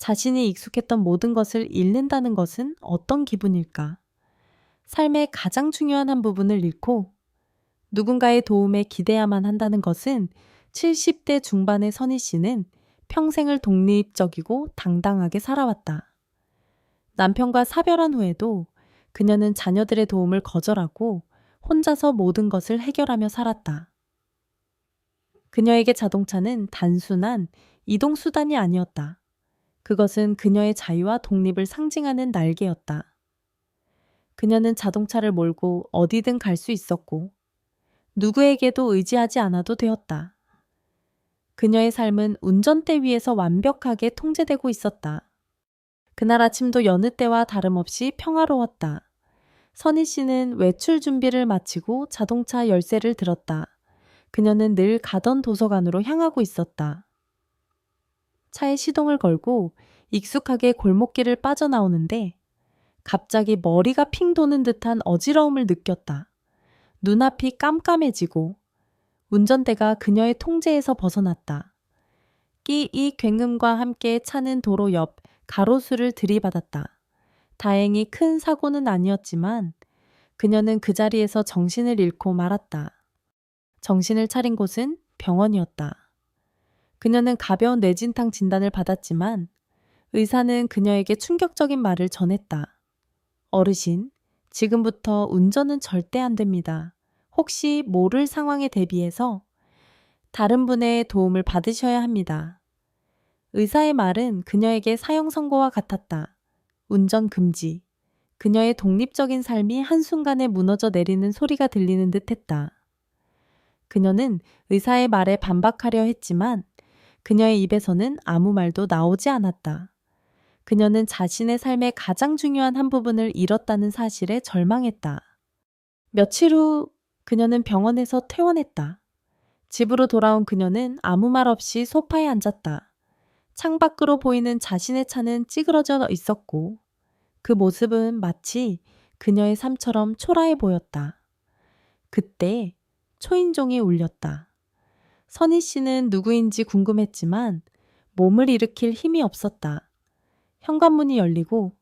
자신이 익숙했던 모든 것을 잃는다는 것은 어떤 기분일까? 삶의 가장 중요한 한 부분을 잃고 누군가의 도움에 기대야만 한다는 것은 70대 중반의 선희 씨는 평생을 독립적이고 당당하게 살아왔다. 남편과 사별한 후에도 그녀는 자녀들의 도움을 거절하고 혼자서 모든 것을 해결하며 살았다. 그녀에게 자동차는 단순한 이동수단이 아니었다. 그것은 그녀의 자유와 독립을 상징하는 날개였다. 그녀는 자동차를 몰고 어디든 갈 수 있었고 누구에게도 의지하지 않아도 되었다. 그녀의 삶은 운전대 위에서 완벽하게 통제되고 있었다. 그날 아침도 여느 때와 다름없이 평화로웠다. 선희 씨는 외출 준비를 마치고 자동차 열쇠를 들었다. 그녀는 늘 가던 도서관으로 향하고 있었다. 차에 시동을 걸고 익숙하게 골목길을 빠져나오는데 갑자기 머리가 핑 도는 듯한 어지러움을 느꼈다. 눈앞이 깜깜해지고 운전대가 그녀의 통제에서 벗어났다. 끼이 굉음과 함께 차는 도로 옆 가로수를 들이받았다. 다행히 큰 사고는 아니었지만 그녀는 그 자리에서 정신을 잃고 말았다. 정신을 차린 곳은 병원이었다. 그녀는 가벼운 뇌진탕 진단을 받았지만 의사는 그녀에게 충격적인 말을 전했다. 어르신, 지금부터 운전은 절대 안 됩니다. 혹시 모를 상황에 대비해서 다른 분의 도움을 받으셔야 합니다. 의사의 말은 그녀에게 사형 선고와 같았다. 운전 금지. 그녀의 독립적인 삶이 한순간에 무너져 내리는 소리가 들리는 듯 했다. 그녀는 의사의 말에 반박하려 했지만 그녀의 입에서는 아무 말도 나오지 않았다. 그녀는 자신의 삶의 가장 중요한 한 부분을 잃었다는 사실에 절망했다. 며칠 후 그녀는 병원에서 퇴원했다. 집으로 돌아온 그녀는 아무 말 없이 소파에 앉았다. 창밖으로 보이는 자신의 차는 찌그러져 있었고 그 모습은 마치 그녀의 삶처럼 초라해 보였다. 그때 초인종이 울렸다. 선희 씨는 누구인지 궁금했지만 몸을 일으킬 힘이 없었다. 현관문이 열리고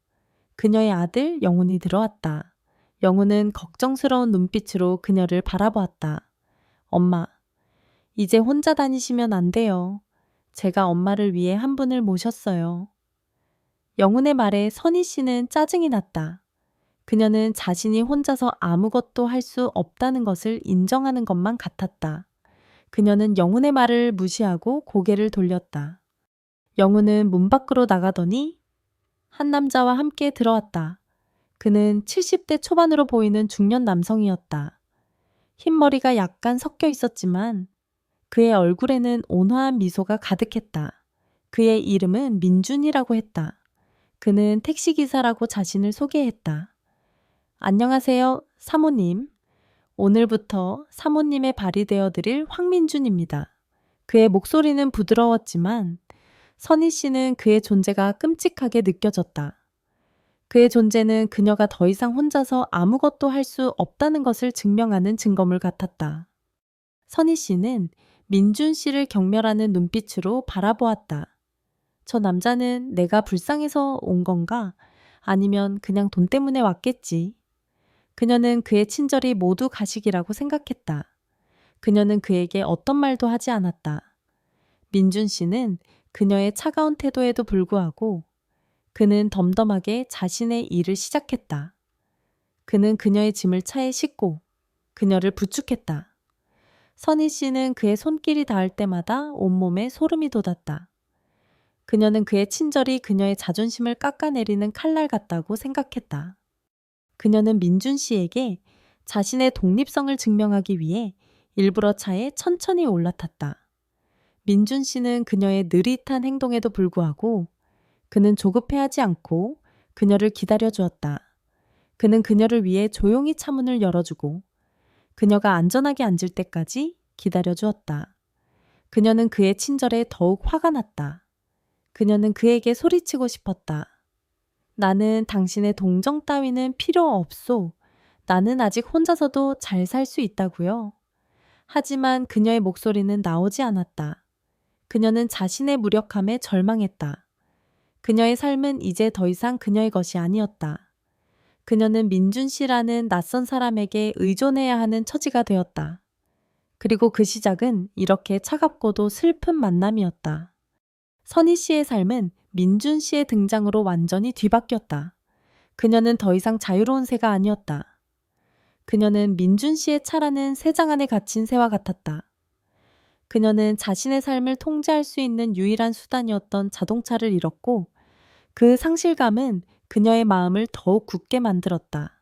그녀의 아들 영훈이 들어왔다. 영훈은 걱정스러운 눈빛으로 그녀를 바라보았다. 엄마, 이제 혼자 다니시면 안 돼요. 제가 엄마를 위해 한 분을 모셨어요. 영훈의 말에 선희 씨는 짜증이 났다. 그녀는 자신이 혼자서 아무것도 할 수 없다는 것을 인정하는 것만 같았다. 그녀는 영훈의 말을 무시하고 고개를 돌렸다. 영훈은 문 밖으로 나가더니 한 남자와 함께 들어왔다. 그는 70대 초반으로 보이는 중년 남성이었다. 흰머리가 약간 섞여 있었지만 그의 얼굴에는 온화한 미소가 가득했다. 그의 이름은 민준이라고 했다. 그는 택시기사라고 자신을 소개했다. 안녕하세요, 사모님. 오늘부터 사모님의 발이 되어드릴 황민준입니다. 그의 목소리는 부드러웠지만 선희 씨는 그의 존재가 끔찍하게 느껴졌다. 그의 존재는 그녀가 더 이상 혼자서 아무것도 할 수 없다는 것을 증명하는 증거물 같았다. 선희 씨는 민준 씨를 경멸하는 눈빛으로 바라보았다. 저 남자는 내가 불쌍해서 온 건가? 아니면 그냥 돈 때문에 왔겠지. 그녀는 그의 친절이 모두 가식이라고 생각했다. 그녀는 그에게 어떤 말도 하지 않았다. 민준 씨는 그녀의 차가운 태도에도 불구하고 그는 덤덤하게 자신의 일을 시작했다. 그는 그녀의 짐을 차에 싣고 그녀를 부축했다. 선희 씨는 그의 손길이 닿을 때마다 온몸에 소름이 돋았다. 그녀는 그의 친절이 그녀의 자존심을 깎아내리는 칼날 같다고 생각했다. 그녀는 민준 씨에게 자신의 독립성을 증명하기 위해 일부러 차에 천천히 올라탔다. 민준 씨는 그녀의 느릿한 행동에도 불구하고 그는 조급해하지 않고 그녀를 기다려 주었다. 그는 그녀를 위해 조용히 차문을 열어주고 그녀가 안전하게 앉을 때까지 기다려 주었다. 그녀는 그의 친절에 더욱 화가 났다. 그녀는 그에게 소리치고 싶었다. 나는 당신의 동정 따위는 필요 없소. 나는 아직 혼자서도 잘 살 수 있다고요. 하지만 그녀의 목소리는 나오지 않았다. 그녀는 자신의 무력함에 절망했다. 그녀의 삶은 이제 더 이상 그녀의 것이 아니었다. 그녀는 민준 씨라는 낯선 사람에게 의존해야 하는 처지가 되었다. 그리고 그 시작은 이렇게 차갑고도 슬픈 만남이었다. 선희 씨의 삶은 민준 씨의 등장으로 완전히 뒤바뀌었다. 그녀는 더 이상 자유로운 새가 아니었다. 그녀는 민준 씨의 차라는 새장 안에 갇힌 새와 같았다. 그녀는 자신의 삶을 통제할 수 있는 유일한 수단이었던 자동차를 잃었고 그 상실감은 그녀의 마음을 더욱 굳게 만들었다.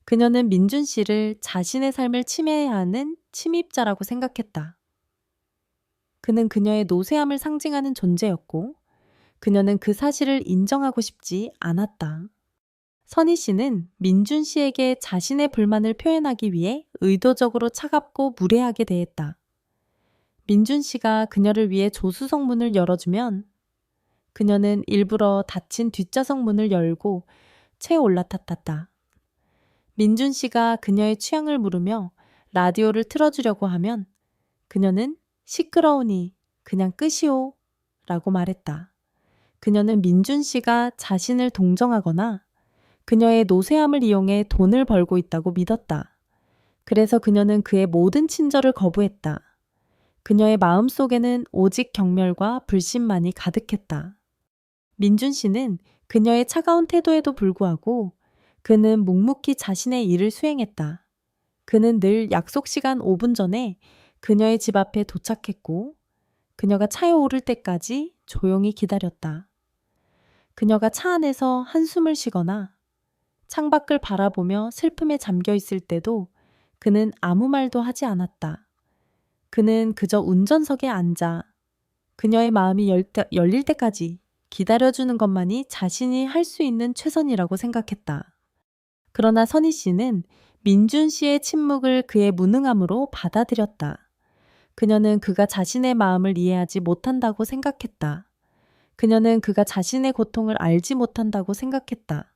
그녀는 민준 씨를 자신의 삶을 침해해야 하는 침입자라고 생각했다. 그는 그녀의 노쇠함을 상징하는 존재였고 그녀는 그 사실을 인정하고 싶지 않았다. 선희 씨는 민준 씨에게 자신의 불만을 표현하기 위해 의도적으로 차갑고 무례하게 대했다. 민준 씨가 그녀를 위해 조수석 문을 열어주면 그녀는 일부러 닫힌 뒷좌석 문을 열고 채 올라탔다. 민준 씨가 그녀의 취향을 물으며 라디오를 틀어주려고 하면 그녀는 시끄러우니 그냥 끄시오 라고 말했다. 그녀는 민준 씨가 자신을 동정하거나 그녀의 노쇠함을 이용해 돈을 벌고 있다고 믿었다. 그래서 그녀는 그의 모든 친절을 거부했다. 그녀의 마음속에는 오직 경멸과 불신만이 가득했다. 민준 씨는 그녀의 차가운 태도에도 불구하고 그는 묵묵히 자신의 일을 수행했다. 그는 늘 약속 시간 5분 전에 그녀의 집 앞에 도착했고 그녀가 차에 오를 때까지 조용히 기다렸다. 그녀가 차 안에서 한숨을 쉬거나 창밖을 바라보며 슬픔에 잠겨 있을 때도 그는 아무 말도 하지 않았다. 그는 그저 운전석에 앉아 그녀의 마음이 열릴 때까지 기다려주는 것만이 자신이 할 수 있는 최선이라고 생각했다. 그러나 선희 씨는 민준 씨의 침묵을 그의 무능함으로 받아들였다. 그녀는 그가 자신의 마음을 이해하지 못한다고 생각했다. 그녀는 그가 자신의 고통을 알지 못한다고 생각했다.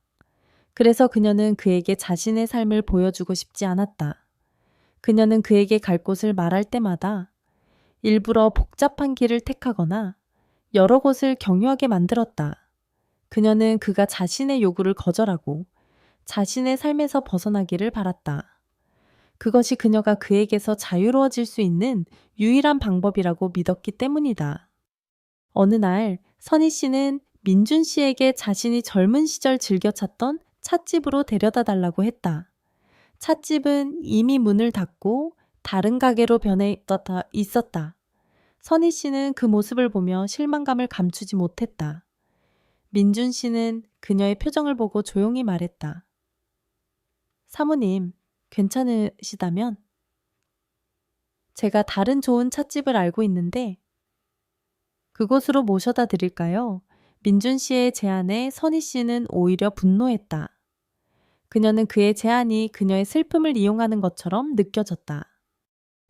그래서 그녀는 그에게 자신의 삶을 보여주고 싶지 않았다. 그녀는 그에게 갈 곳을 말할 때마다 일부러 복잡한 길을 택하거나 여러 곳을 경유하게 만들었다. 그녀는 그가 자신의 요구를 거절하고 자신의 삶에서 벗어나기를 바랐다. 그것이 그녀가 그에게서 자유로워질 수 있는 유일한 방법이라고 믿었기 때문이다. 어느 날 선희 씨는 민준 씨에게 자신이 젊은 시절 즐겨 찾던 찻집으로 데려다 달라고 했다. 찻집은 이미 문을 닫고 다른 가게로 변해 있었다. 선희 씨는 그 모습을 보며 실망감을 감추지 못했다. 민준 씨는 그녀의 표정을 보고 조용히 말했다. 사모님, 괜찮으시다면? 제가 다른 좋은 찻집을 알고 있는데 그곳으로 모셔다 드릴까요? 민준 씨의 제안에 선희 씨는 오히려 분노했다. 그녀는 그의 제안이 그녀의 슬픔을 이용하는 것처럼 느껴졌다.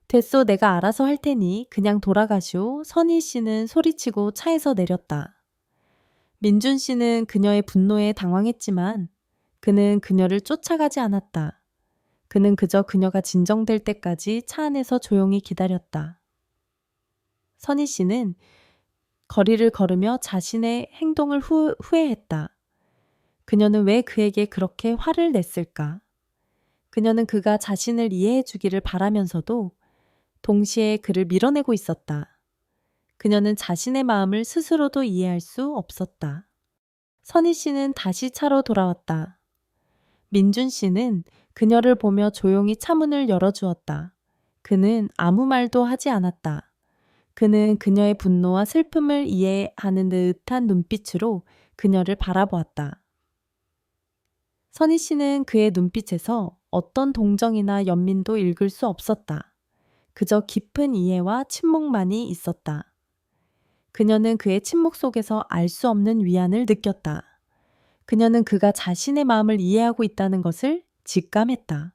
됐소, 내가 알아서 할 테니 그냥 돌아가시오. 선희 씨는 소리치고 차에서 내렸다. 민준 씨는 그녀의 분노에 당황했지만 그는 그녀를 쫓아가지 않았다. 그는 그저 그녀가 진정될 때까지 차 안에서 조용히 기다렸다. 선희 씨는 거리를 걸으며 자신의 행동을 후회했다. 그녀는 왜 그에게 그렇게 화를 냈을까? 그녀는 그가 자신을 이해해 주기를 바라면서도 동시에 그를 밀어내고 있었다. 그녀는 자신의 마음을 스스로도 이해할 수 없었다. 선희 씨는 다시 차로 돌아왔다. 민준 씨는 그녀를 보며 조용히 차문을 열어주었다. 그는 아무 말도 하지 않았다. 그는 그녀의 분노와 슬픔을 이해하는 듯한 눈빛으로 그녀를 바라보았다. 선희 씨는 그의 눈빛에서 어떤 동정이나 연민도 읽을 수 없었다. 그저 깊은 이해와 침묵만이 있었다. 그녀는 그의 침묵 속에서 알 수 없는 위안을 느꼈다. 그녀는 그가 자신의 마음을 이해하고 있다는 것을 직감했다.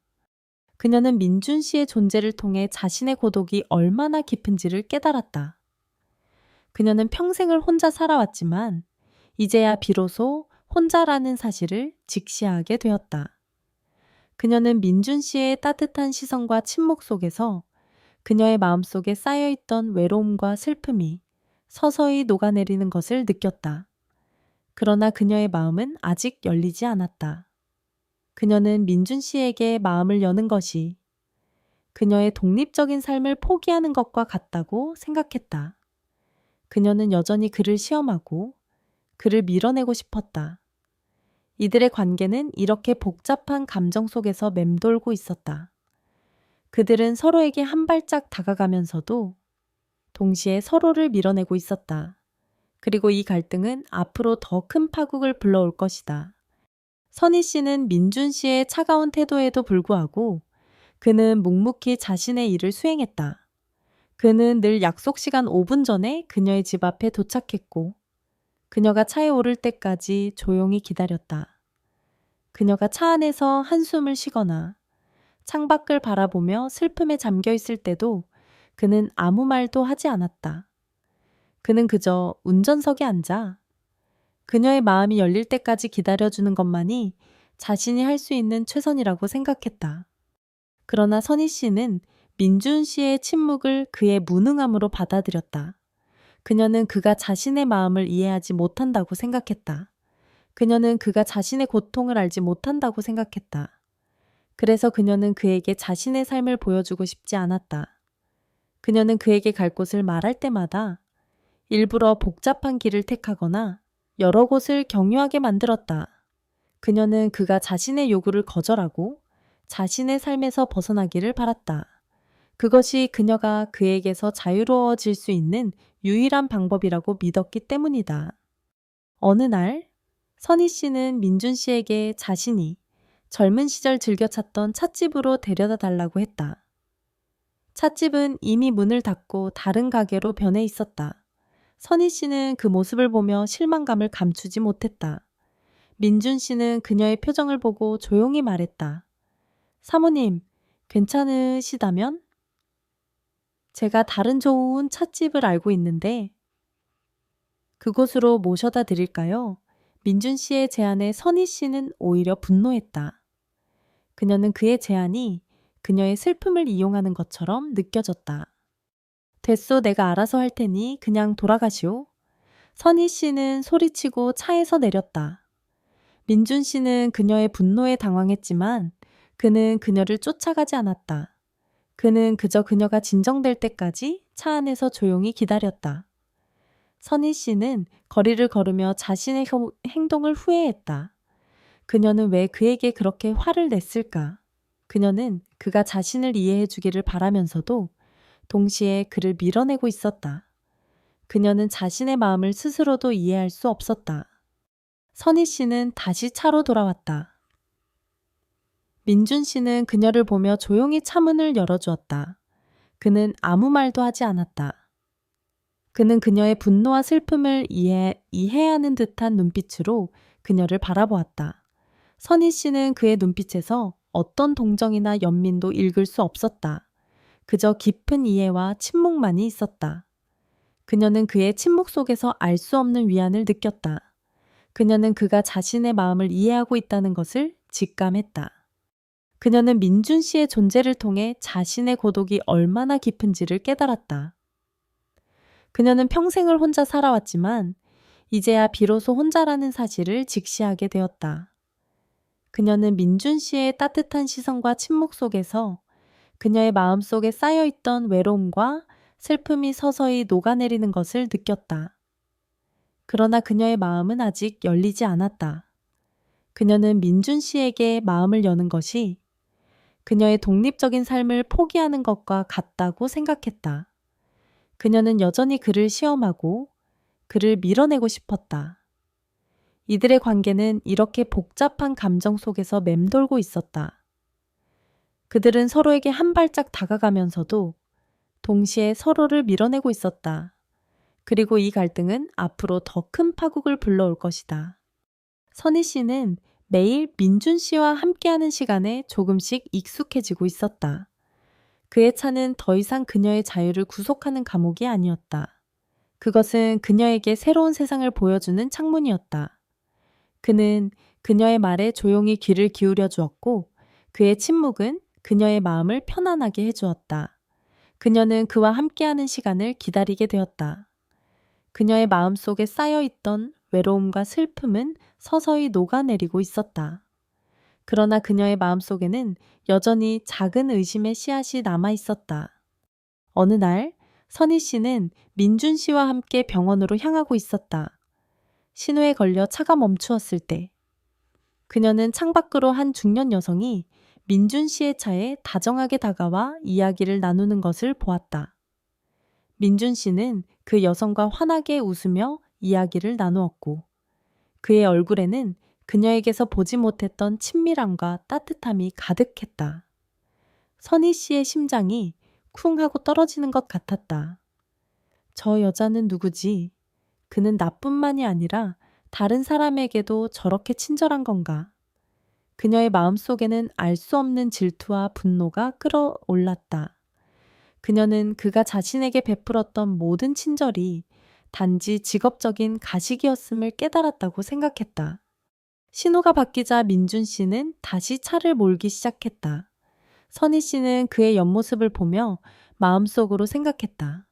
그녀는 민준 씨의 존재를 통해 자신의 고독이 얼마나 깊은지를 깨달았다. 그녀는 평생을 혼자 살아왔지만 이제야 비로소 혼자라는 사실을 직시하게 되었다. 그녀는 민준 씨의 따뜻한 시선과 침묵 속에서 그녀의 마음속에 쌓여있던 외로움과 슬픔이 서서히 녹아내리는 것을 느꼈다. 그러나 그녀의 마음은 아직 열리지 않았다. 그녀는 민준 씨에게 마음을 여는 것이 그녀의 독립적인 삶을 포기하는 것과 같다고 생각했다. 그녀는 여전히 그를 시험하고 그를 밀어내고 싶었다. 이들의 관계는 이렇게 복잡한 감정 속에서 맴돌고 있었다. 그들은 서로에게 한 발짝 다가가면서도 동시에 서로를 밀어내고 있었다. 그리고 이 갈등은 앞으로 더 큰 파국을 불러올 것이다. 선희 씨는 민준 씨의 차가운 태도에도 불구하고 그는 묵묵히 자신의 일을 수행했다. 그는 늘 약속 시간 5분 전에 그녀의 집 앞에 도착했고 그녀가 차에 오를 때까지 조용히 기다렸다. 그녀가 차 안에서 한숨을 쉬거나 창밖을 바라보며 슬픔에 잠겨 있을 때도 그는 아무 말도 하지 않았다. 그는 그저 운전석에 앉아 그녀의 마음이 열릴 때까지 기다려주는 것만이 자신이 할 수 있는 최선이라고 생각했다. 그러나 선희 씨는 민준 씨의 침묵을 그의 무능함으로 받아들였다. 그녀는 그가 자신의 마음을 이해하지 못한다고 생각했다. 그녀는 그가 자신의 고통을 알지 못한다고 생각했다. 그래서 그녀는 그에게 자신의 삶을 보여주고 싶지 않았다. 그녀는 그에게 갈 곳을 말할 때마다 일부러 복잡한 길을 택하거나 여러 곳을 경유하게 만들었다. 그녀는 그가 자신의 요구를 거절하고 자신의 삶에서 벗어나기를 바랐다. 그것이 그녀가 그에게서 자유로워질 수 있는 유일한 방법이라고 믿었기 때문이다. 어느 날 선희 씨는 민준 씨에게 자신이 젊은 시절 즐겨 찾던 찻집으로 데려다 달라고 했다. 찻집은 이미 문을 닫고 다른 가게로 변해 있었다. 선희 씨는 그 모습을 보며 실망감을 감추지 못했다. 민준 씨는 그녀의 표정을 보고 조용히 말했다. 사모님, 괜찮으시다면? 제가 다른 좋은 찻집을 알고 있는데 그곳으로 모셔다 드릴까요? 민준 씨의 제안에 선희 씨는 오히려 분노했다. 그녀는 그의 제안이 그녀의 슬픔을 이용하는 것처럼 느껴졌다. 됐소, 내가 알아서 할 테니 그냥 돌아가시오. 선희 씨는 소리치고 차에서 내렸다. 민준 씨는 그녀의 분노에 당황했지만 그는 그녀를 쫓아가지 않았다. 그는 그저 그녀가 진정될 때까지 차 안에서 조용히 기다렸다. 선희 씨는 거리를 걸으며 자신의 행동을 후회했다. 그녀는 왜 그에게 그렇게 화를 냈을까? 그녀는 그가 자신을 이해해 주기를 바라면서도 동시에 그를 밀어내고 있었다. 그녀는 자신의 마음을 스스로도 이해할 수 없었다. 선희 씨는 다시 차로 돌아왔다. 민준 씨는 그녀를 보며 조용히 차문을 열어주었다. 그는 아무 말도 하지 않았다. 그는 그녀의 분노와 슬픔을 이해하는 듯한 눈빛으로 그녀를 바라보았다. 선희 씨는 그의 눈빛에서 어떤 동정이나 연민도 읽을 수 없었다. 그저 깊은 이해와 침묵만이 있었다. 그녀는 그의 침묵 속에서 알 수 없는 위안을 느꼈다. 그녀는 그가 자신의 마음을 이해하고 있다는 것을 직감했다. 그녀는 민준 씨의 존재를 통해 자신의 고독이 얼마나 깊은지를 깨달았다. 그녀는 평생을 혼자 살아왔지만 이제야 비로소 혼자라는 사실을 직시하게 되었다. 그녀는 민준 씨의 따뜻한 시선과 침묵 속에서 그녀의 마음속에 쌓여있던 외로움과 슬픔이 서서히 녹아내리는 것을 느꼈다. 그러나 그녀의 마음은 아직 열리지 않았다. 그녀는 민준 씨에게 마음을 여는 것이 그녀의 독립적인 삶을 포기하는 것과 같다고 생각했다. 그녀는 여전히 그를 시험하고 그를 밀어내고 싶었다. 이들의 관계는 이렇게 복잡한 감정 속에서 맴돌고 있었다. 그들은 서로에게 한 발짝 다가가면서도 동시에 서로를 밀어내고 있었다. 그리고 이 갈등은 앞으로 더 큰 파국을 불러올 것이다. 선희 씨는 매일 민준 씨와 함께하는 시간에 조금씩 익숙해지고 있었다. 그의 차는 더 이상 그녀의 자유를 구속하는 감옥이 아니었다. 그것은 그녀에게 새로운 세상을 보여주는 창문이었다. 그는 그녀의 말에 조용히 귀를 기울여 주었고 그의 침묵은 그녀의 마음을 편안하게 해주었다. 그녀는 그와 함께하는 시간을 기다리게 되었다. 그녀의 마음속에 쌓여있던 외로움과 슬픔은 서서히 녹아내리고 있었다. 그러나 그녀의 마음속에는 여전히 작은 의심의 씨앗이 남아 있었다. 어느 날 선희 씨는 민준 씨와 함께 병원으로 향하고 있었다. 신호에 걸려 차가 멈추었을 때 그녀는 창밖으로 한 중년 여성이 민준 씨의 차에 다정하게 다가와 이야기를 나누는 것을 보았다. 민준 씨는 그 여성과 환하게 웃으며 이야기를 나누었고 그의 얼굴에는 그녀에게서 보지 못했던 친밀함과 따뜻함이 가득했다. 선희 씨의 심장이 쿵 하고 떨어지는 것 같았다. 저 여자는 누구지? 그는 나뿐만이 아니라 다른 사람에게도 저렇게 친절한 건가? 그녀의 마음속에는 알 수 없는 질투와 분노가 끌어올랐다. 그녀는 그가 자신에게 베풀었던 모든 친절이 단지 직업적인 가식이었음을 깨달았다고 생각했다. 신호가 바뀌자 민준 씨는 다시 차를 몰기 시작했다. 선희 씨는 그의 옆모습을 보며 마음속으로 생각했다.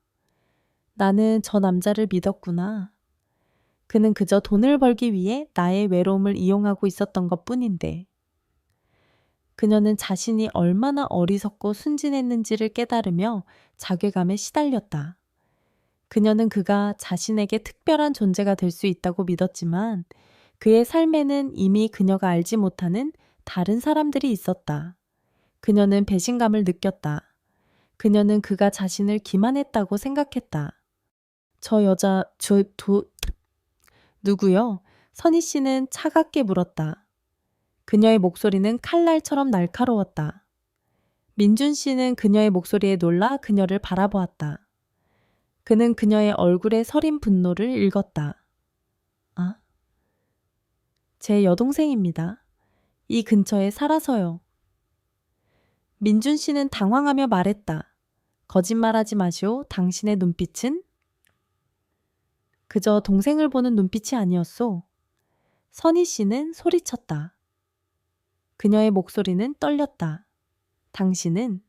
나는 저 남자를 믿었구나. 그는 그저 돈을 벌기 위해 나의 외로움을 이용하고 있었던 것 뿐인데. 그녀는 자신이 얼마나 어리석고 순진했는지를 깨달으며 자괴감에 시달렸다. 그녀는 그가 자신에게 특별한 존재가 될 수 있다고 믿었지만 그의 삶에는 이미 그녀가 알지 못하는 다른 사람들이 있었다. 그녀는 배신감을 느꼈다. 그녀는 그가 자신을 기만했다고 생각했다. 저 여자, 누구요? 선희 씨는 차갑게 물었다. 그녀의 목소리는 칼날처럼 날카로웠다. 민준 씨는 그녀의 목소리에 놀라 그녀를 바라보았다. 그는 그녀의 얼굴에 서린 분노를 읽었다. 아? 제 여동생입니다. 이 근처에 살아서요. 민준 씨는 당황하며 말했다. 거짓말하지 마시오. 당신의 눈빛은? 그저 동생을 보는 눈빛이 아니었소. 선희 씨는 소리쳤다. 그녀의 목소리는 떨렸다. 당신은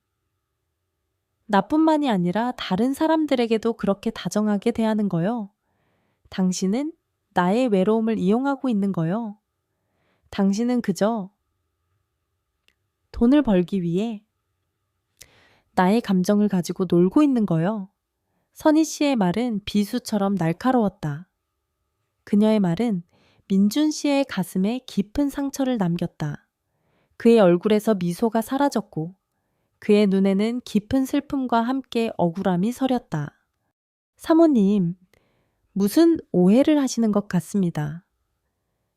나뿐만이 아니라 다른 사람들에게도 그렇게 다정하게 대하는 거요. 당신은 나의 외로움을 이용하고 있는 거요. 당신은 그저 돈을 벌기 위해 나의 감정을 가지고 놀고 있는 거요. 선희 씨의 말은 비수처럼 날카로웠다. 그녀의 말은 민준 씨의 가슴에 깊은 상처를 남겼다. 그의 얼굴에서 미소가 사라졌고 그의 눈에는 깊은 슬픔과 함께 억울함이 서렸다. 사모님, 무슨 오해를 하시는 것 같습니다.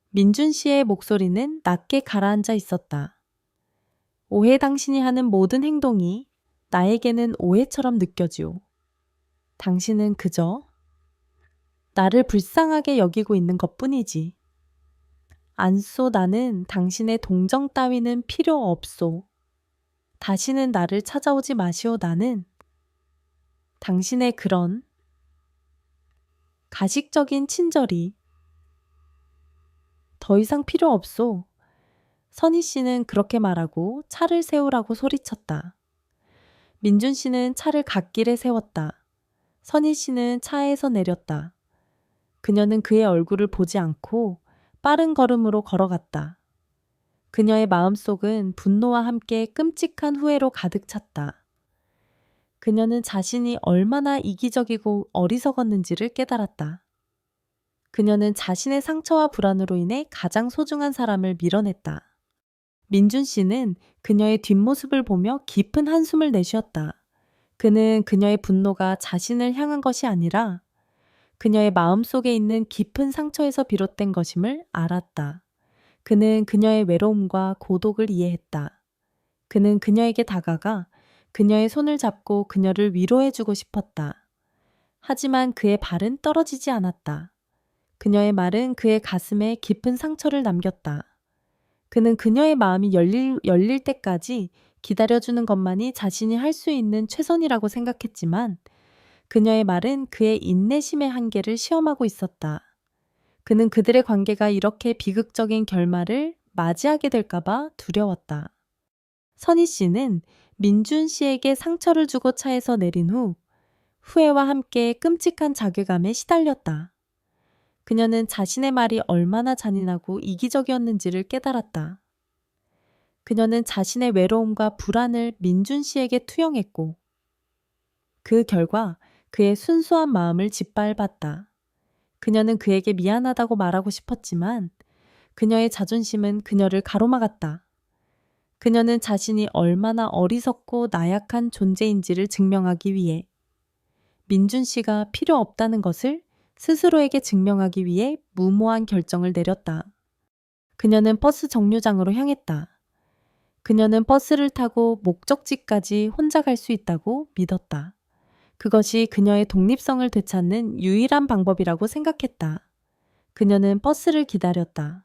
민준 씨의 목소리는 낮게 가라앉아 있었다. 오해 당신이 하는 모든 행동이 나에게는 오해처럼 느껴지오. 당신은 그저 나를 불쌍하게 여기고 있는 것뿐이지. 안소 나는 당신의 동정 따위는 필요 없소. 다시는 나를 찾아오지 마시오 나는. 당신의 그런 가식적인 친절이 더 이상 필요 없소. 선희 씨는 그렇게 말하고 차를 세우라고 소리쳤다. 민준 씨는 차를 갓길에 세웠다. 선희 씨는 차에서 내렸다. 그녀는 그의 얼굴을 보지 않고 빠른 걸음으로 걸어갔다. 그녀의 마음속은 분노와 함께 끔찍한 후회로 가득 찼다. 그녀는 자신이 얼마나 이기적이고 어리석었는지를 깨달았다. 그녀는 자신의 상처와 불안으로 인해 가장 소중한 사람을 밀어냈다. 민준 씨는 그녀의 뒷모습을 보며 깊은 한숨을 내쉬었다. 그는 그녀의 분노가 자신을 향한 것이 아니라 그녀의 마음속에 있는 깊은 상처에서 비롯된 것임을 알았다. 그는 그녀의 외로움과 고독을 이해했다. 그는 그녀에게 다가가 그녀의 손을 잡고 그녀를 위로해주고 싶었다. 하지만 그의 발은 떨어지지 않았다. 그녀의 말은 그의 가슴에 깊은 상처를 남겼다. 그는 그녀의 마음이 열릴 때까지 기다려주는 것만이 자신이 할 수 있는 최선이라고 생각했지만 그녀의 말은 그의 인내심의 한계를 시험하고 있었다. 그는 그들의 관계가 이렇게 비극적인 결말을 맞이하게 될까봐 두려웠다. 선희 씨는 민준 씨에게 상처를 주고 차에서 내린 후 후회와 함께 끔찍한 자괴감에 시달렸다. 그녀는 자신의 말이 얼마나 잔인하고 이기적이었는지를 깨달았다. 그녀는 자신의 외로움과 불안을 민준 씨에게 투영했고 그 결과 그의 순수한 마음을 짓밟았다. 그녀는 그에게 미안하다고 말하고 싶었지만 그녀의 자존심은 그녀를 가로막았다. 그녀는 자신이 얼마나 어리석고 나약한 존재인지를 증명하기 위해 민준 씨가 필요 없다는 것을 스스로에게 증명하기 위해 무모한 결정을 내렸다. 그녀는 버스 정류장으로 향했다. 그녀는 버스를 타고 목적지까지 혼자 갈 수 있다고 믿었다. 그것이 그녀의 독립성을 되찾는 유일한 방법이라고 생각했다. 그녀는 버스를 기다렸다.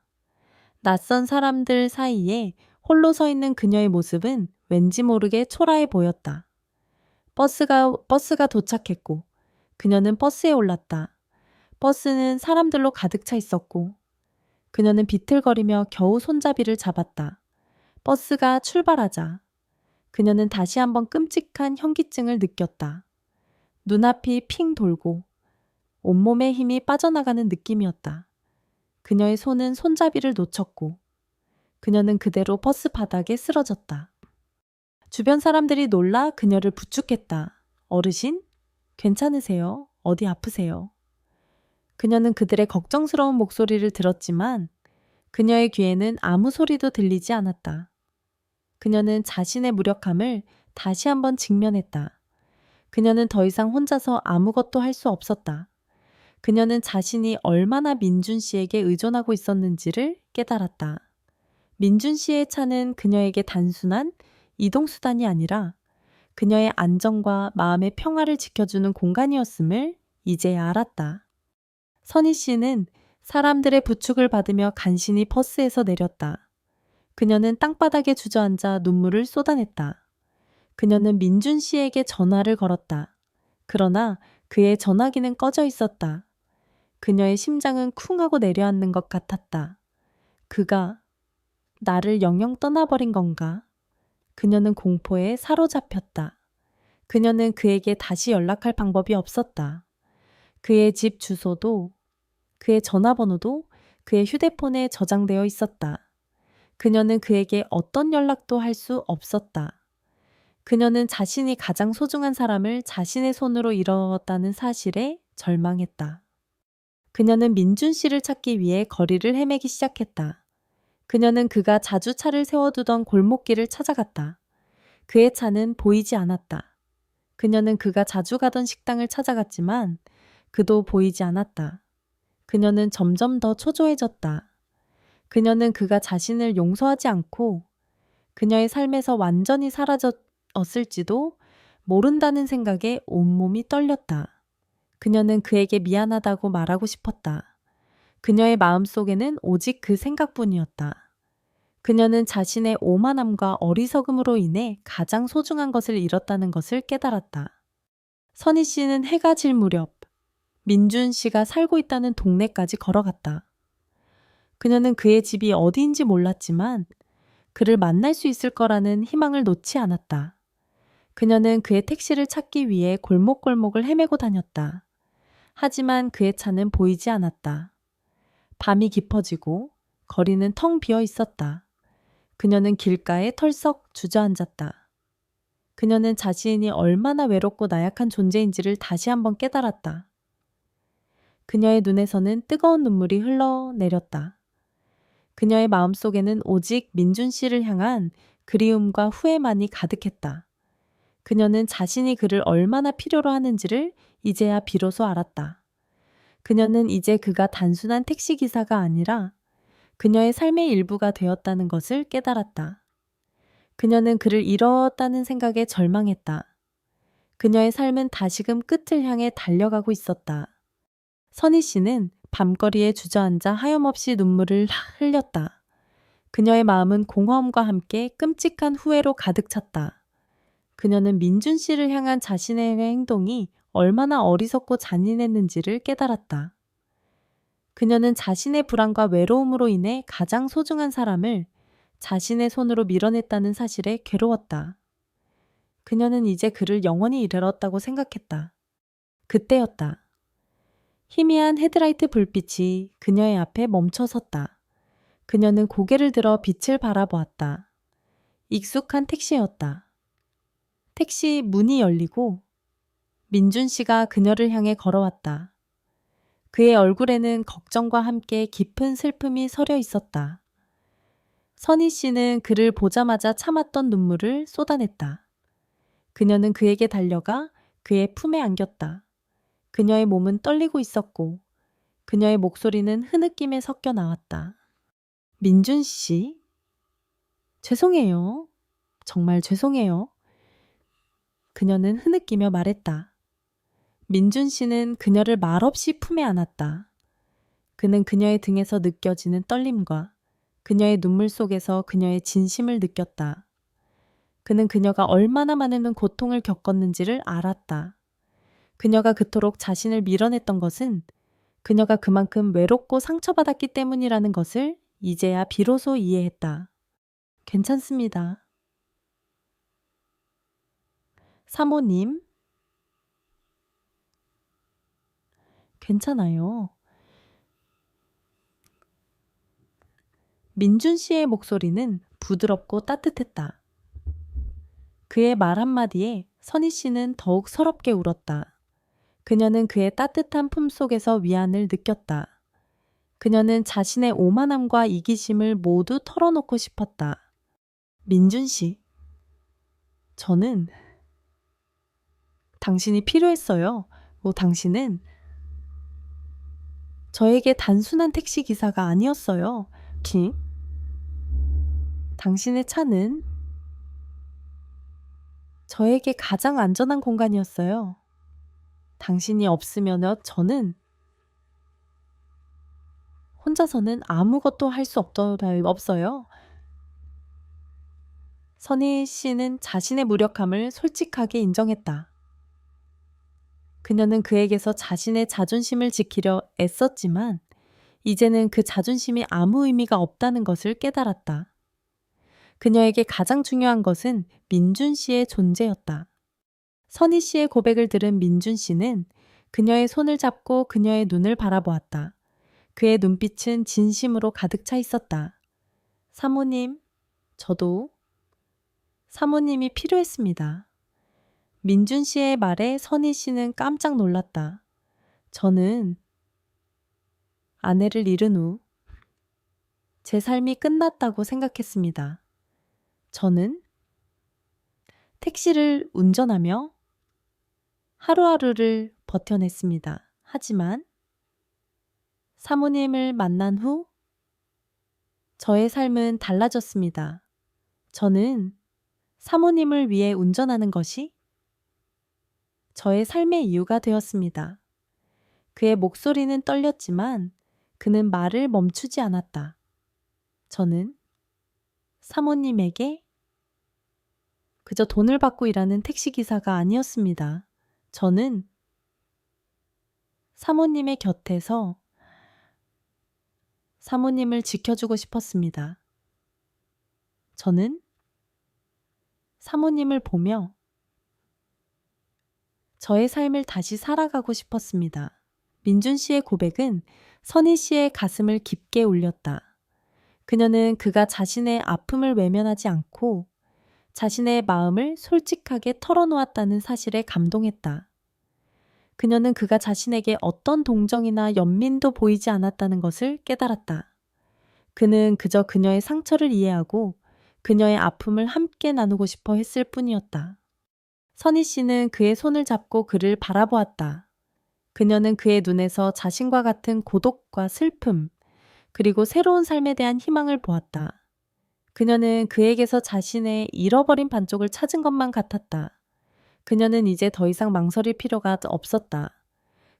낯선 사람들 사이에 홀로 서 있는 그녀의 모습은 왠지 모르게 초라해 보였다. 버스가 도착했고 그녀는 버스에 올랐다. 버스는 사람들로 가득 차 있었고 그녀는 비틀거리며 겨우 손잡이를 잡았다. 버스가 출발하자 그녀는 다시 한번 끔찍한 현기증을 느꼈다. 눈앞이 핑 돌고 온몸의 힘이 빠져나가는 느낌이었다. 그녀의 손은 손잡이를 놓쳤고 그녀는 그대로 버스 바닥에 쓰러졌다. 주변 사람들이 놀라 그녀를 부축했다. 어르신? 괜찮으세요? 어디 아프세요? 그녀는 그들의 걱정스러운 목소리를 들었지만 그녀의 귀에는 아무 소리도 들리지 않았다. 그녀는 자신의 무력함을 다시 한번 직면했다. 그녀는 더 이상 혼자서 아무것도 할 수 없었다. 그녀는 자신이 얼마나 민준 씨에게 의존하고 있었는지를 깨달았다. 민준 씨의 차는 그녀에게 단순한 이동수단이 아니라 그녀의 안정과 마음의 평화를 지켜주는 공간이었음을 이제야 알았다. 선희 씨는 사람들의 부축을 받으며 간신히 버스에서 내렸다. 그녀는 땅바닥에 주저앉아 눈물을 쏟아냈다. 그녀는 민준 씨에게 전화를 걸었다. 그러나 그의 전화기는 꺼져 있었다. 그녀의 심장은 쿵 하고 내려앉는 것 같았다. 그가 나를 영영 떠나버린 건가? 그녀는 공포에 사로잡혔다. 그녀는 그에게 다시 연락할 방법이 없었다. 그의 집 주소도, 그의 전화번호도 그의 휴대폰에 저장되어 있었다. 그녀는 그에게 어떤 연락도 할 수 없었다. 그녀는 자신이 가장 소중한 사람을 자신의 손으로 잃었다는 사실에 절망했다. 그녀는 민준 씨를 찾기 위해 거리를 헤매기 시작했다. 그녀는 그가 자주 차를 세워두던 골목길을 찾아갔다. 그의 차는 보이지 않았다. 그녀는 그가 자주 가던 식당을 찾아갔지만 그도 보이지 않았다. 그녀는 점점 더 초조해졌다. 그녀는 그가 자신을 용서하지 않고 그녀의 삶에서 완전히 사라졌을지도 모른다는 생각에 온몸이 떨렸다. 그녀는 그에게 미안하다고 말하고 싶었다. 그녀의 마음속에는 오직 그 생각뿐이었다. 그녀는 자신의 오만함과 어리석음으로 인해 가장 소중한 것을 잃었다는 것을 깨달았다. 선희 씨는 해가 질 무렵 민준 씨가 살고 있다는 동네까지 걸어갔다. 그녀는 그의 집이 어디인지 몰랐지만 그를 만날 수 있을 거라는 희망을 놓지 않았다. 그녀는 그의 택시를 찾기 위해 골목골목을 헤매고 다녔다. 하지만 그의 차는 보이지 않았다. 밤이 깊어지고 거리는 텅 비어 있었다. 그녀는 길가에 털썩 주저앉았다. 그녀는 자신이 얼마나 외롭고 나약한 존재인지를 다시 한번 깨달았다. 그녀의 눈에서는 뜨거운 눈물이 흘러내렸다. 그녀의 마음속에는 오직 민준 씨를 향한 그리움과 후회만이 가득했다. 그녀는 자신이 그를 얼마나 필요로 하는지를 이제야 비로소 알았다. 그녀는 이제 그가 단순한 택시기사가 아니라 그녀의 삶의 일부가 되었다는 것을 깨달았다. 그녀는 그를 잃었다는 생각에 절망했다. 그녀의 삶은 다시금 끝을 향해 달려가고 있었다. 선희 씨는 밤거리에 주저앉아 하염없이 눈물을 흘렸다. 그녀의 마음은 공허함과 함께 끔찍한 후회로 가득 찼다. 그녀는 민준 씨를 향한 자신의 행동이 얼마나 어리석고 잔인했는지를 깨달았다. 그녀는 자신의 불안과 외로움으로 인해 가장 소중한 사람을 자신의 손으로 밀어냈다는 사실에 괴로웠다. 그녀는 이제 그를 영원히 잃었다고 생각했다. 그때였다. 희미한 헤드라이트 불빛이 그녀의 앞에 멈춰 섰다. 그녀는 고개를 들어 빛을 바라보았다. 익숙한 택시였다. 택시 문이 열리고 민준 씨가 그녀를 향해 걸어왔다. 그의 얼굴에는 걱정과 함께 깊은 슬픔이 서려 있었다. 선희 씨는 그를 보자마자 참았던 눈물을 쏟아냈다. 그녀는 그에게 달려가 그의 품에 안겼다. 그녀의 몸은 떨리고 있었고 그녀의 목소리는 흐느낌에 섞여 나왔다. 민준 씨, 죄송해요. 정말 죄송해요. 그녀는 흐느끼며 말했다. 민준 씨는 그녀를 말없이 품에 안았다. 그는 그녀의 등에서 느껴지는 떨림과 그녀의 눈물 속에서 그녀의 진심을 느꼈다. 그는 그녀가 얼마나 많은 고통을 겪었는지를 알았다. 그녀가 그토록 자신을 밀어냈던 것은 그녀가 그만큼 외롭고 상처받았기 때문이라는 것을 이제야 비로소 이해했다. 괜찮습니다. 사모님, 괜찮아요. 민준 씨의 목소리는 부드럽고 따뜻했다. 그의 말 한마디에 선희 씨는 더욱 서럽게 울었다. 그녀는 그의 따뜻한 품속에서 위안을 느꼈다. 그녀는 자신의 오만함과 이기심을 모두 털어놓고 싶었다. 민준 씨, 저는 당신이 필요했어요. 당신은 저에게 단순한 택시 기사가 아니었어요. 당신의 차는 저에게 가장 안전한 공간이었어요. 당신이 없으면 저는 혼자서는 아무것도 할 수 없어요. 선희 씨는 자신의 무력함을 솔직하게 인정했다. 그녀는 그에게서 자신의 자존심을 지키려 애썼지만 이제는 그 자존심이 아무 의미가 없다는 것을 깨달았다. 그녀에게 가장 중요한 것은 민준 씨의 존재였다. 선희 씨의 고백을 들은 민준 씨는 그녀의 손을 잡고 그녀의 눈을 바라보았다. 그의 눈빛은 진심으로 가득 차 있었다. 사모님, 저도 사모님이 필요했습니다. 민준 씨의 말에 선희 씨는 깜짝 놀랐다. 저는 아내를 잃은 후 제 삶이 끝났다고 생각했습니다. 저는 택시를 운전하며 하루하루를 버텨냈습니다. 하지만 사모님을 만난 후 저의 삶은 달라졌습니다. 저는 사모님을 위해 운전하는 것이 저의 삶의 이유가 되었습니다. 그의 목소리는 떨렸지만 그는 말을 멈추지 않았다. 저는 사모님에게 그저 돈을 받고 일하는 택시기사가 아니었습니다. 저는 사모님의 곁에서 사모님을 지켜주고 싶었습니다. 저는 사모님을 보며 저의 삶을 다시 살아가고 싶었습니다. 민준 씨의 고백은 선희 씨의 가슴을 깊게 울렸다. 그녀는 그가 자신의 아픔을 외면하지 않고 자신의 마음을 솔직하게 털어놓았다는 사실에 감동했다. 그녀는 그가 자신에게 어떤 동정이나 연민도 보이지 않았다는 것을 깨달았다. 그는 그저 그녀의 상처를 이해하고 그녀의 아픔을 함께 나누고 싶어 했을 뿐이었다. 선희 씨는 그의 손을 잡고 그를 바라보았다. 그녀는 그의 눈에서 자신과 같은 고독과 슬픔, 그리고 새로운 삶에 대한 희망을 보았다. 그녀는 그에게서 자신의 잃어버린 반쪽을 찾은 것만 같았다. 그녀는 이제 더 이상 망설일 필요가 없었다.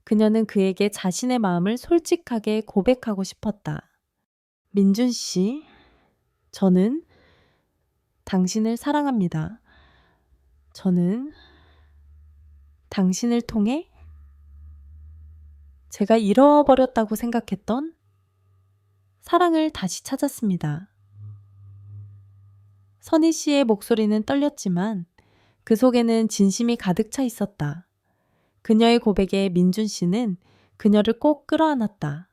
그녀는 그에게 자신의 마음을 솔직하게 고백하고 싶었다. 민준 씨, 저는 당신을 사랑합니다. 저는 당신을 통해 제가 잃어버렸다고 생각했던 사랑을 다시 찾았습니다. 선희 씨의 목소리는 떨렸지만 그 속에는 진심이 가득 차 있었다. 그녀의 고백에 민준 씨는 그녀를 꼭 끌어안았다.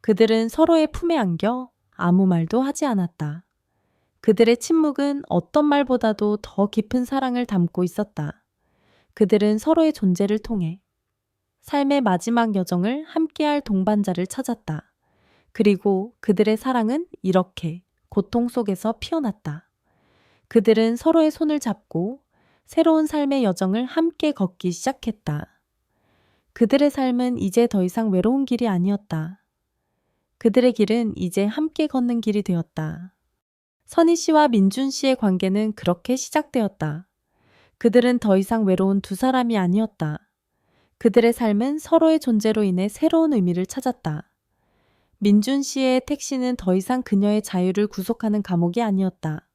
그들은 서로의 품에 안겨 아무 말도 하지 않았다. 그들의 침묵은 어떤 말보다도 더 깊은 사랑을 담고 있었다. 그들은 서로의 존재를 통해 삶의 마지막 여정을 함께할 동반자를 찾았다. 그리고 그들의 사랑은 이렇게 고통 속에서 피어났다. 그들은 서로의 손을 잡고 새로운 삶의 여정을 함께 걷기 시작했다. 그들의 삶은 이제 더 이상 외로운 길이 아니었다. 그들의 길은 이제 함께 걷는 길이 되었다. 선희 씨와 민준 씨의 관계는 그렇게 시작되었다. 그들은 더 이상 외로운 두 사람이 아니었다. 그들의 삶은 서로의 존재로 인해 새로운 의미를 찾았다. 민준 씨의 택시는 더 이상 그녀의 자유를 구속하는 감옥이 아니었다.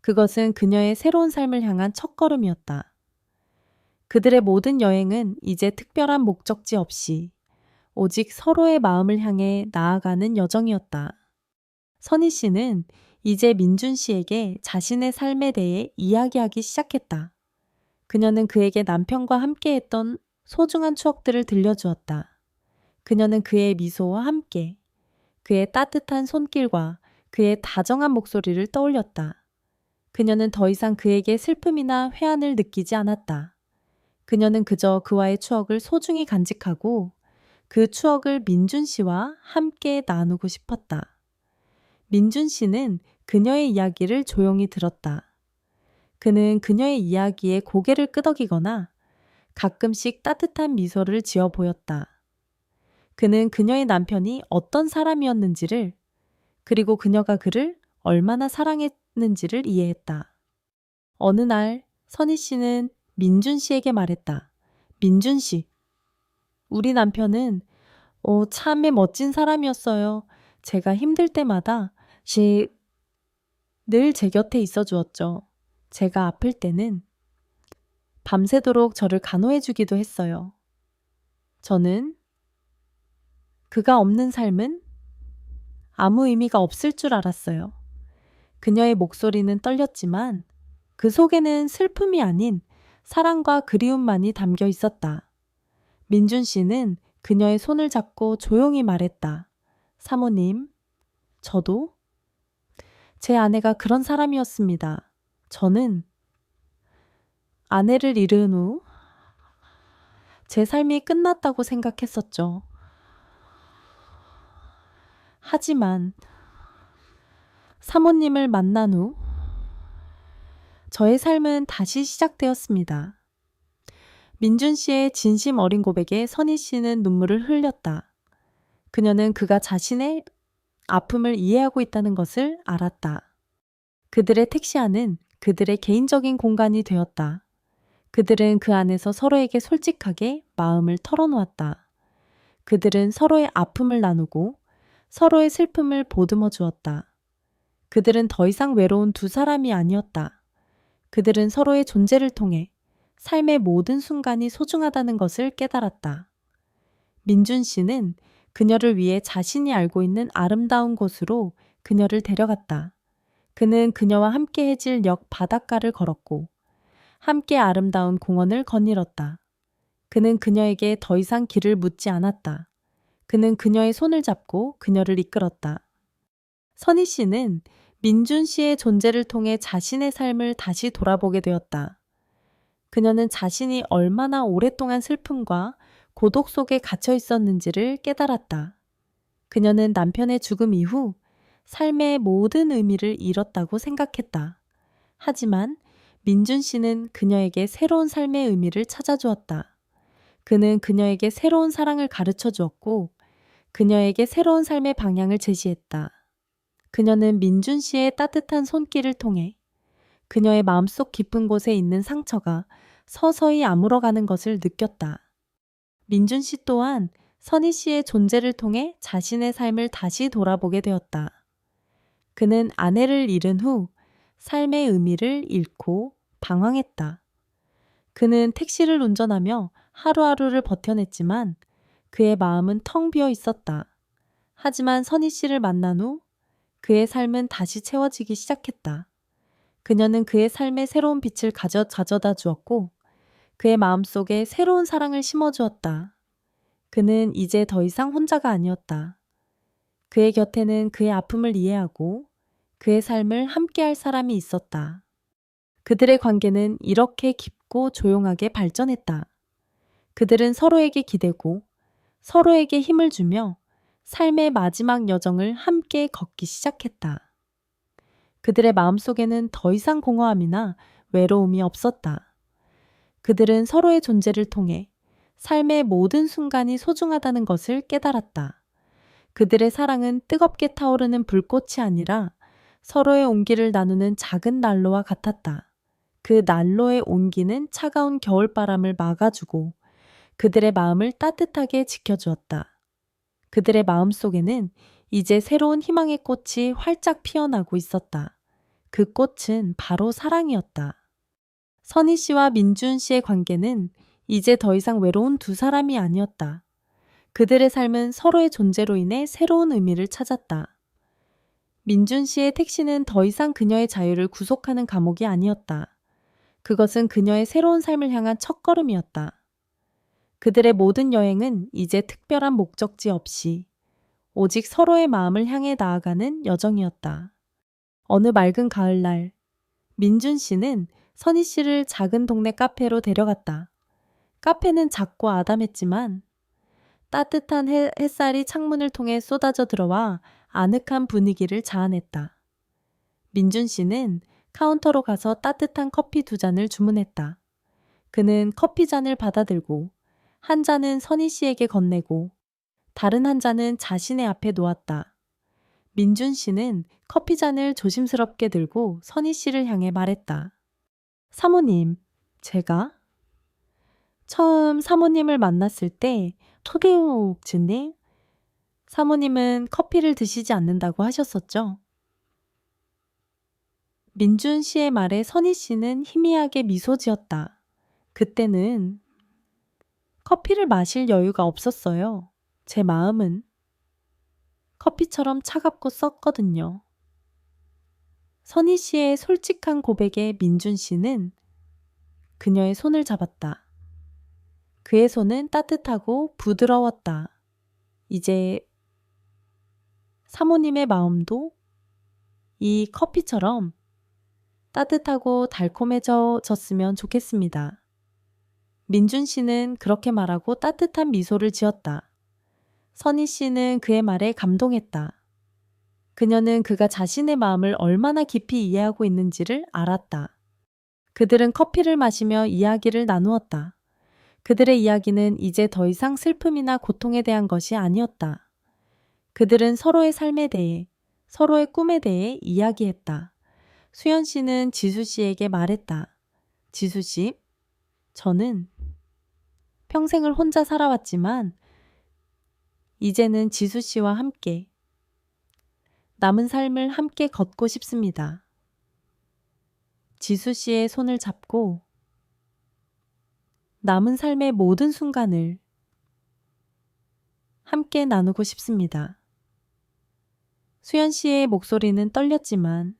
그것은 그녀의 새로운 삶을 향한 첫걸음이었다. 그들의 모든 여행은 이제 특별한 목적지 없이 오직 서로의 마음을 향해 나아가는 여정이었다. 선희 씨는 이제 민준 씨에게 자신의 삶에 대해 이야기하기 시작했다. 그녀는 그에게 남편과 함께했던 소중한 추억들을 들려주었다. 그녀는 그의 미소와 함께 그의 따뜻한 손길과 그의 다정한 목소리를 떠올렸다. 그녀는 더 이상 그에게 슬픔이나 회한을 느끼지 않았다. 그녀는 그저 그와의 추억을 소중히 간직하고 그 추억을 민준 씨와 함께 나누고 싶었다. 민준 씨는 그녀의 이야기를 조용히 들었다. 그는 그녀의 이야기에 고개를 끄덕이거나 가끔씩 따뜻한 미소를 지어 보였다. 그는 그녀의 남편이 어떤 사람이었는지를, 그리고 그녀가 그를 얼마나 사랑했는지를 이해했다. 어느 날 선희 씨는 민준 씨에게 말했다. 민준 씨, 우리 남편은 참에 멋진 사람이었어요. 제가 힘들 때마다 늘 제 곁에 있어 주었죠. 제가 아플 때는 밤새도록 저를 간호해 주기도 했어요. 저는 그가 없는 삶은 아무 의미가 없을 줄 알았어요. 그녀의 목소리는 떨렸지만 그 속에는 슬픔이 아닌 사랑과 그리움만이 담겨 있었다. 민준 씨는 그녀의 손을 잡고 조용히 말했다. 사모님, 저도 제 아내가 그런 사람이었습니다. 저는 아내를 잃은 후 제 삶이 끝났다고 생각했었죠. 하지만 사모님을 만난 후 저의 삶은 다시 시작되었습니다. 민준 씨의 진심 어린 고백에 선희 씨는 눈물을 흘렸다. 그녀는 그가 자신의 아픔을 이해하고 있다는 것을 알았다. 그들의 택시 안은 그들의 개인적인 공간이 되었다. 그들은 그 안에서 서로에게 솔직하게 마음을 털어놓았다. 그들은 서로의 아픔을 나누고 서로의 슬픔을 보듬어 주었다. 그들은 더 이상 외로운 두 사람이 아니었다. 그들은 서로의 존재를 통해 삶의 모든 순간이 소중하다는 것을 깨달았다. 민준 씨는 그녀를 위해 자신이 알고 있는 아름다운 곳으로 그녀를 데려갔다. 그는 그녀와 함께 해질 역 바닷가를 걸었고 함께 아름다운 공원을 거닐었다. 그는 그녀에게 더 이상 길을 묻지 않았다. 그는 그녀의 손을 잡고 그녀를 이끌었다. 선희 씨는 민준 씨의 존재를 통해 자신의 삶을 다시 돌아보게 되었다. 그녀는 자신이 얼마나 오랫동안 슬픔과 고독 속에 갇혀 있었는지를 깨달았다. 그녀는 남편의 죽음 이후 삶의 모든 의미를 잃었다고 생각했다. 하지만 민준 씨는 그녀에게 새로운 삶의 의미를 찾아주었다. 그는 그녀에게 새로운 사랑을 가르쳐 주었고 그녀에게 새로운 삶의 방향을 제시했다. 그녀는 민준 씨의 따뜻한 손길을 통해 그녀의 마음속 깊은 곳에 있는 상처가 서서히 아물어가는 것을 느꼈다. 민준 씨 또한 선희 씨의 존재를 통해 자신의 삶을 다시 돌아보게 되었다. 그는 아내를 잃은 후 삶의 의미를 잃고 방황했다. 그는 택시를 운전하며 하루하루를 버텨냈지만 그의 마음은 텅 비어 있었다. 하지만 선희 씨를 만난 후 그의 삶은 다시 채워지기 시작했다. 그녀는 그의 삶에 새로운 빛을 가져다 주었고 그의 마음속에 새로운 사랑을 심어주었다. 그는 이제 더 이상 혼자가 아니었다. 그의 곁에는 그의 아픔을 이해하고 그의 삶을 함께할 사람이 있었다. 그들의 관계는 이렇게 깊고 조용하게 발전했다. 그들은 서로에게 기대고 서로에게 힘을 주며 삶의 마지막 여정을 함께 걷기 시작했다. 그들의 마음속에는 더 이상 공허함이나 외로움이 없었다. 그들은 서로의 존재를 통해 삶의 모든 순간이 소중하다는 것을 깨달았다. 그들의 사랑은 뜨겁게 타오르는 불꽃이 아니라 서로의 온기를 나누는 작은 난로와 같았다. 그 난로의 온기는 차가운 겨울바람을 막아주고 그들의 마음을 따뜻하게 지켜주었다. 그들의 마음 속에는 이제 새로운 희망의 꽃이 활짝 피어나고 있었다. 그 꽃은 바로 사랑이었다. 선희 씨와 민준 씨의 관계는 이제 더 이상 외로운 두 사람이 아니었다. 그들의 삶은 서로의 존재로 인해 새로운 의미를 찾았다. 민준 씨의 택시는 더 이상 그녀의 자유를 구속하는 감옥이 아니었다. 그것은 그녀의 새로운 삶을 향한 첫걸음이었다. 그들의 모든 여행은 이제 특별한 목적지 없이 오직 서로의 마음을 향해 나아가는 여정이었다. 어느 맑은 가을날, 민준 씨는 선희 씨를 작은 동네 카페로 데려갔다. 카페는 작고 아담했지만 따뜻한 햇살이 창문을 통해 쏟아져 들어와 아늑한 분위기를 자아냈다. 민준 씨는 카운터로 가서 따뜻한 커피 2잔을 주문했다. 그는 커피 잔을 받아들고 한 잔은 선희 씨에게 건네고 다른 한 잔은 자신의 앞에 놓았다. 민준 씨는 커피 잔을 조심스럽게 들고 선희 씨를 향해 말했다. 사모님, 제가 처음 사모님을 만났을 때 토리옥즈님, 사모님은 커피를 드시지 않는다고 하셨었죠? 민준 씨의 말에 선희 씨는 희미하게 미소 지었다. 그때는 커피를 마실 여유가 없었어요. 제 마음은 커피처럼 차갑고 썩거든요. 선희 씨의 솔직한 고백에 민준 씨는 그녀의 손을 잡았다. 그의 손은 따뜻하고 부드러웠다. 이제 사모님의 마음도 이 커피처럼 따뜻하고 달콤해졌으면 좋겠습니다. 민준 씨는 그렇게 말하고 따뜻한 미소를 지었다. 선희 씨는 그의 말에 감동했다. 그녀는 그가 자신의 마음을 얼마나 깊이 이해하고 있는지를 알았다. 그들은 커피를 마시며 이야기를 나누었다. 그들의 이야기는 이제 더 이상 슬픔이나 고통에 대한 것이 아니었다. 그들은 서로의 삶에 대해, 서로의 꿈에 대해 이야기했다. 수연 씨는 지수 씨에게 말했다. 지수 씨, 저는 평생을 혼자 살아왔지만 이제는 지수 씨와 함께 남은 삶을 함께 걷고 싶습니다. 지수 씨의 손을 잡고 남은 삶의 모든 순간을 함께 나누고 싶습니다. 수연 씨의 목소리는 떨렸지만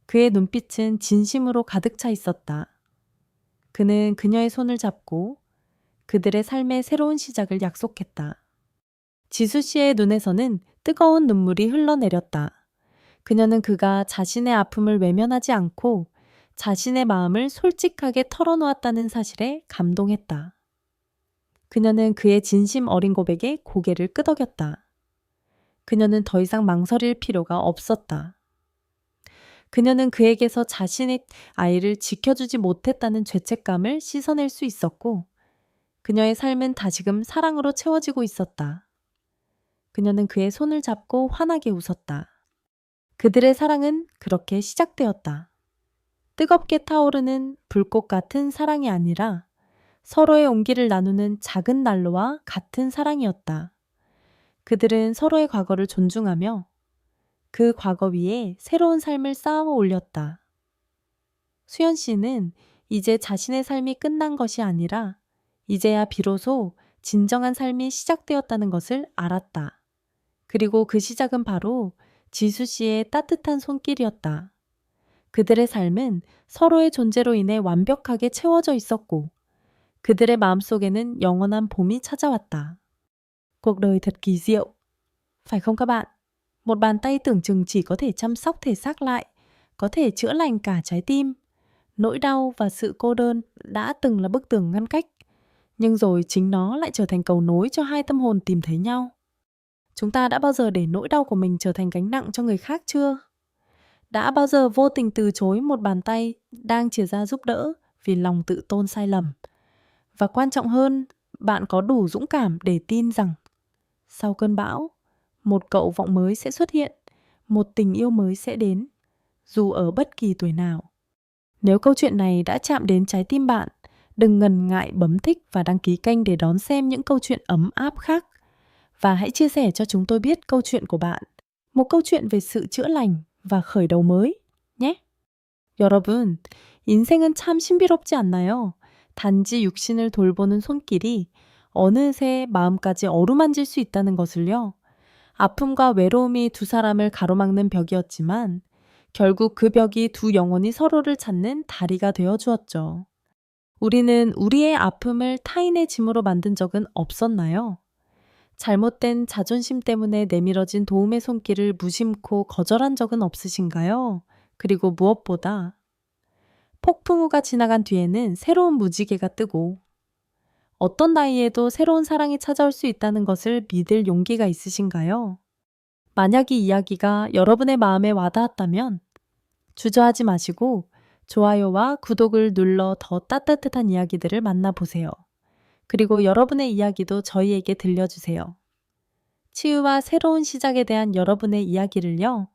그의 눈빛은 진심으로 가득 차 있었다. 그는 그녀의 손을 잡고 그들의 삶의 새로운 시작을 약속했다. 지수 씨의 눈에서는 뜨거운 눈물이 흘러내렸다. 그녀는 그가 자신의 아픔을 외면하지 않고 자신의 마음을 솔직하게 털어놓았다는 사실에 감동했다. 그녀는 그의 진심 어린 고백에 고개를 끄덕였다. 그녀는 더 이상 망설일 필요가 없었다. 그녀는 그에게서 자신의 아이를 지켜주지 못했다는 죄책감을 씻어낼 수 있었고 그녀의 삶은 다시금 사랑으로 채워지고 있었다. 그녀는 그의 손을 잡고 환하게 웃었다. 그들의 사랑은 그렇게 시작되었다. 뜨겁게 타오르는 불꽃 같은 사랑이 아니라 서로의 온기를 나누는 작은 난로와 같은 사랑이었다. 그들은 서로의 과거를 존중하며 그 과거 위에 새로운 삶을 쌓아 올렸다. 수연 씨는 이제 자신의 삶이 끝난 것이 아니라 이제야 비로소 진정한 삶이 시작되었다는 것을 알았다. 그리고 그 시작은 바로 지수 씨의 따뜻한 손길이었다. 그들의 삶은 서로의 존재로 인해 완벽하게 채워져 있었고 그들의 마음속에는 영원한 봄이 찾아왔다. Cuộc đời thật kỳ diệu, phải không các bạn? Một bàn tay tưởng chừng chỉ có thể chăm sóc thể xác lại, có thể chữa lành cả trái tim. Nỗi đau và sự cô đơn đã từng là bức tường ngăn cách, nhưng rồi chính nó lại trở thành cầu nối cho hai tâm hồn tìm thấy nhau. Chúng ta đã bao giờ để nỗi đau của mình trở thành gánh nặng cho người khác chưa? Đã bao giờ vô tình từ chối một bàn tay đang chìa ra giúp đỡ vì lòng tự tôn sai lầm? Và quan trọng hơn, bạn có đủ dũng cảm để tin rằng sau cơn bão, một cậu vọng mới sẽ xuất hiện, một tình yêu mới sẽ đến, dù ở bất kỳ tuổi nào. Nếu câu chuyện này đã chạm đến trái tim bạn, đừng ngần ngại bấm thích và đăng ký kênh để đón xem những câu chuyện ấm áp khác. Và hãy chia sẻ cho chúng tôi biết câu chuyện của bạn, một câu chuyện về sự chữa lành và khởi đầu mới, nhé. 여러분, 인생은 참 신비롭지 않나요? 단지 육신을 돌보는 손길이 어느새 마음까지 어루만질 수 있다는 것을요. 아픔과 외로움이 두 사람을 가로막는 벽이었지만 결국 그 벽이 두 영혼이 서로를 찾는 다리가 되어 주었죠. 우리는 우리의 아픔을 타인의 짐으로 만든 적은 없었나요? 잘못된 자존심 때문에 내밀어진 도움의 손길을 무심코 거절한 적은 없으신가요? 그리고 무엇보다 폭풍우가 지나간 뒤에는 새로운 무지개가 뜨고 어떤 나이에도 새로운 사랑이 찾아올 수 있다는 것을 믿을 용기가 있으신가요? 만약 이 이야기가 여러분의 마음에 와닿았다면 주저하지 마시고 좋아요와 구독을 눌러 더 따뜻한 이야기들을 만나보세요. 그리고 여러분의 이야기도 저희에게 들려주세요. 치유와 새로운 시작에 대한 여러분의 이야기를요.